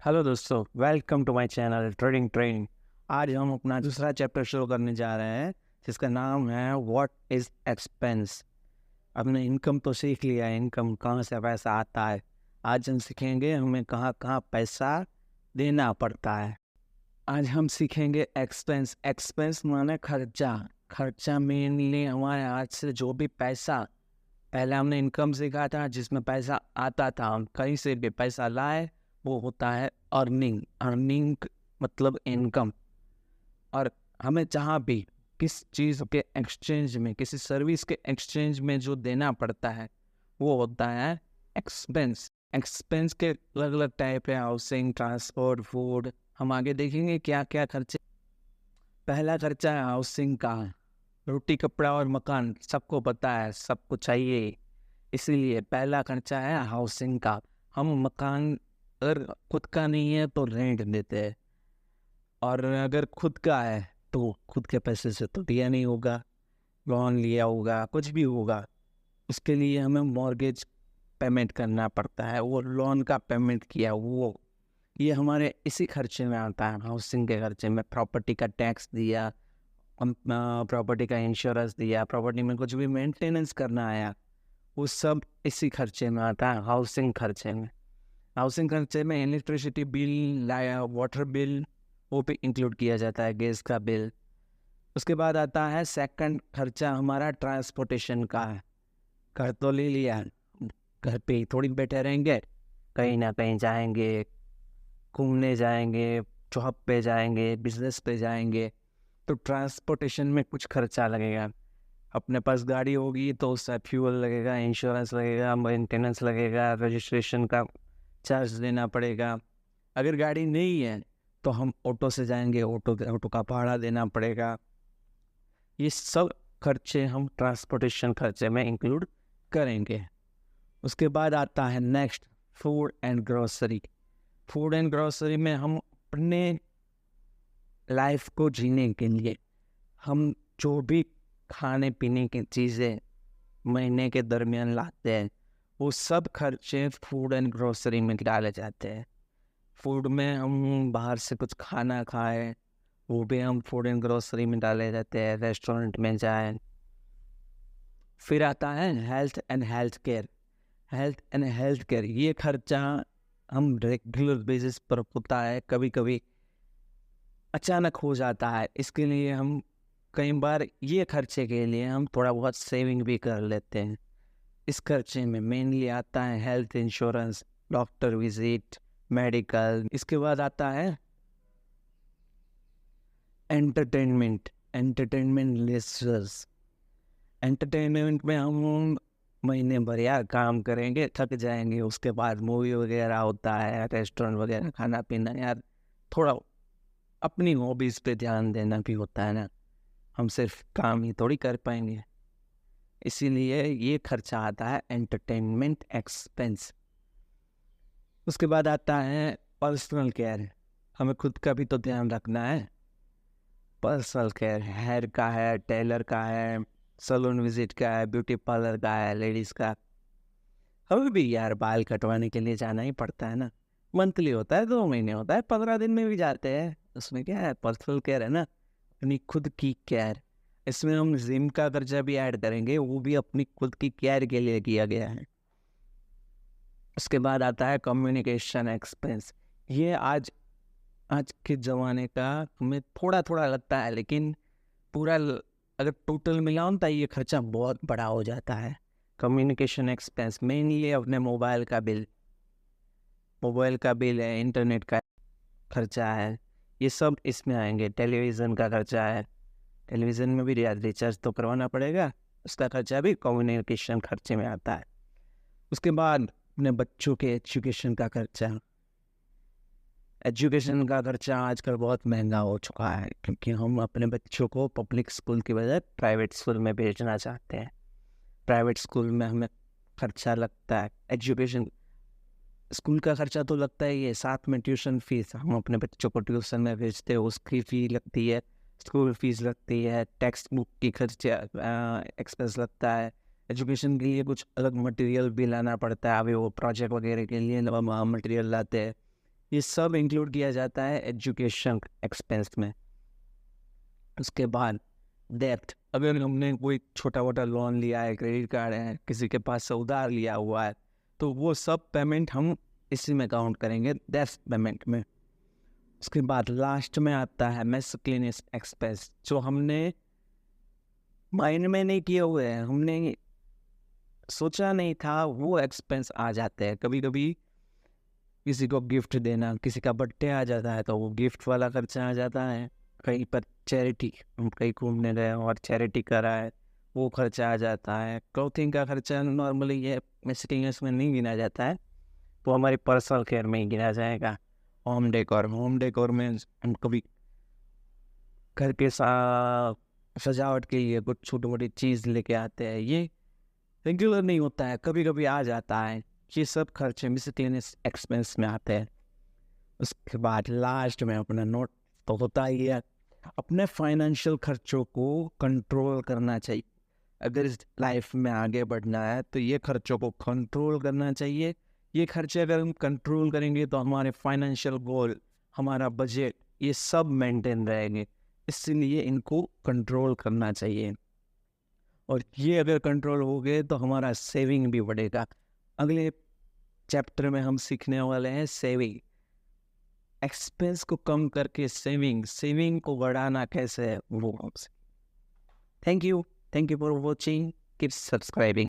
Hello दोस्तों, welcome to my channel trading training. आज हम अपना दूसरा चैप्टर शुरू करने जा रहे हैं जिसका नाम है व्हाट इज़ एक्सपेंस। हमने इनकम तो सीख लिया है, इनकम कहाँ से पैसा आता है। आज हम सीखेंगे हमें कहाँ कहाँ पैसा देना पड़ता है। आज हम सीखेंगे एक्सपेंस। एक्सपेंस माने खर्चा। खर्चा मेनली हमारे हाथ से जो भी पैसा, पहले हमने इनकम सीखा था जिसमें पैसा आता था, हम कहीं से भी पैसा लाए, वो होता है अर्निंग। अर्निंग मतलब इनकम। और हमें जहाँ भी किस चीज़ के एक्सचेंज में, किसी सर्विस के एक्सचेंज में जो देना पड़ता है वो होता है एक्सपेंस। एक्सपेंस के अलग अलग टाइप है, हाउसिंग, ट्रांसपोर्ट, फूड। हम आगे देखेंगे क्या क्या खर्चे। पहला खर्चा है हाउसिंग का। रोटी कपड़ा और मकान सबको पता है, सबको चाहिए, इसीलिए पहला खर्चा है हाउसिंग का। हम मकान अगर खुद का नहीं है तो रेंट देते हैं, और अगर खुद का है तो खुद के पैसे से तो दिया नहीं होगा, लोन लिया होगा, कुछ भी होगा, उसके लिए हमें मॉर्गेज पेमेंट करना पड़ता है। वो लोन का पेमेंट किया वो, ये हमारे इसी खर्चे में आता है। हाउसिंग के खर्चे में प्रॉपर्टी का टैक्स दिया, हम प्रॉपर्टी का इंश्योरेंस दिया, प्रॉपर्टी में कुछ भी मेंटेनेंस करना आया, वो सब इसी खर्चे में आता है, हाउसिंग खर्चे में। हाउसिंग खर्चे में इलेक्ट्रिसिटी बिल, लाया वाटर बिल, वो भी इंक्लूड किया जाता है, गैस का बिल। उसके बाद आता है सेकंड खर्चा हमारा ट्रांसपोर्टेशन का है। घर तो ले लिया, घर पे ही थोड़ी बैठे रहेंगे, कहीं ना कहीं जाएंगे, घूमने जाएंगे, जॉब पे जाएंगे, बिजनेस पे जाएंगे, तो ट्रांसपोर्टेशन में कुछ खर्चा लगेगा। अपने पास गाड़ी होगी तो उसका फ्यूल लगेगा, इंश्योरेंस लगेगा, मेंटेनेंस लगेगा, रजिस्ट्रेशन का चार्ज देना पड़ेगा। अगर गाड़ी नहीं है तो हम ऑटो से जाएंगे, ऑटो का भाड़ा देना पड़ेगा। ये सब खर्चे हम ट्रांसपोर्टेशन खर्चे में इंक्लूड करेंगे। उसके बाद आता है next, food and grocery. Food and grocery में हम अपने लाइफ को जीने के लिए हम जो भी खाने पीने की चीज़ें महीने के दरमियान लाते हैं, वो सब खर्चे फूड एंड ग्रोसरी में डाले जाते हैं। फूड में हम बाहर से कुछ खाना खाएं, वो भी हम फूड एंड ग्रोसरी में डाले जाते हैं, रेस्टोरेंट में जाएं। फिर आता है health and health care. Health and health care, ये खर्चा हम रेगुलर बेसिस पर होता है, कभी कभी अचानक हो जाता है, इसके लिए हम कई बार ये खर्चे के लिए हम थोड़ा बहुत सेविंग भी कर लेते हैं। इस खर्चे में मेनली आता है health insurance, doctor visit, medical. इसके बाद आता है एंटरटेनमेंट। Entertainment lessors. एंटरटेनमेंट में हम महीने भर यार काम करेंगे, थक जाएंगे, उसके बाद मूवी वगैरह होता है, रेस्टोरेंट वगैरह, खाना पीना, यार थोड़ा अपनी हॉबीज़ पे ध्यान देना भी होता है ना, हम सिर्फ काम ही थोड़ी कर पाएंगे, इसीलिए ये खर्चा आता है एंटरटेनमेंट एक्सपेंस। उसके बाद आता है पर्सनल केयर। हमें खुद का भी तो ध्यान रखना है। पर्सनल केयर हेयर का है, टेलर का है, सैलून विजिट का है, ब्यूटी पार्लर का है, लेडीज़ का। हमें भी यार बाल कटवाने के लिए जाना ही पड़ता है ना। मंथली होता है, 2 महीने होता है, 15 दिन में भी जाते हैं, उसमें क्या है, पर्सनल केयर है ना, अपनी खुद की केयर। इसमें हम जिम का खर्चा भी ऐड करेंगे, वो भी अपनी खुद की केयर के लिए किया गया है। उसके बाद आता है कम्युनिकेशन एक्सपेंस। ये आज आज के ज़माने का हमें थोड़ा थोड़ा लगता है, लेकिन अगर टोटल मिलाओ ना तो ये खर्चा बहुत बड़ा हो जाता है। कम्युनिकेशन एक्सपेंस मेनली अपने मोबाइल का बिल है, इंटरनेट का खर्चा है, ये सब इसमें आएंगे। टेलीविज़न का खर्चा है, टेलीविज़न में भी रिचार्ज तो करवाना पड़ेगा, उसका खर्चा भी कम्युनिकेशन खर्चे में आता है। उसके बाद अपने बच्चों के एजुकेशन का खर्चा। एजुकेशन का खर्चा आजकल बहुत महंगा हो चुका है, क्योंकि हम अपने बच्चों को पब्लिक स्कूल की बजाय प्राइवेट स्कूल में भेजना चाहते हैं। प्राइवेट स्कूल में हमें खर्चा लगता है, एजुकेशन स्कूल का खर्चा तो लगता ही है, साथ में ट्यूशन फीस, हम अपने बच्चों को ट्यूशन में भेजते हैं, उसकी फ़ी लगती है, स्कूल फीस लगती है, टेक्स्ट बुक की खर्चा एक्सपेंस लगता है। एजुकेशन के लिए कुछ अलग मटेरियल भी लाना पड़ता है, अभी वो प्रोजेक्ट वगैरह के लिए मटेरियल लाते हैं, ये सब इंक्लूड किया जाता है एजुकेशन एक्सपेंस में। उसके बाद डेप्ट, अगर हमने कोई छोटा मोटा लोन लिया है, क्रेडिट कार्ड है, किसी के पास से उधार लिया हुआ है, तो वो सब पेमेंट हम इसी में काउंट करेंगे, डेप्ट पेमेंट में। उसके बाद लास्ट में आता है मिसलेनियस एक्सपेंस, जो हमने माइंड में नहीं किए हुए हैं, हमने सोचा नहीं था, वो एक्सपेंस आ जाते हैं। कभी कभी किसी को गिफ्ट देना, किसी का बर्थडे आ जाता है तो वो गिफ्ट वाला खर्चा आ जाता है। कहीं पर चैरिटी, हम कहीं घूमने गए और चैरिटी करा है, वो खर्चा आ जाता है। क्लोथिंग का खर्चा नॉर्मली ये मिसलेनियस में नहीं गिना जाता है, तो हमारी पर्सनल केयर में ही गिना जाएगा। होम डेकोर में हम कभी घर के सजावट के लिए कुछ छोटी मोटी चीज़ लेके आते हैं, ये रेगुलर नहीं होता है, कभी कभी आ जाता है। ये सब खर्चे मिसलेनियस एक्सपेंस में आते हैं। उसके बाद लास्ट में अपना नोट तो होता ही है, अपने फाइनेंशियल खर्चों को कंट्रोल करना चाहिए। अगर इस लाइफ में आगे बढ़ना है तो ये खर्चों को कंट्रोल करना चाहिए। ये खर्चे अगर हम कंट्रोल करेंगे तो हमारे फाइनेंशियल गोल, हमारा बजट, ये सब मेंटेन रहेंगे। इसलिए इनको कंट्रोल करना चाहिए, और ये अगर कंट्रोल हो गए तो हमारा सेविंग भी बढ़ेगा। अगले चैप्टर में हम सीखने वाले हैं सेविंग, एक्सपेंस को कम करके सेविंग को बढ़ाना कैसे है वो हमसे। Thank you for watching, keep subscribing.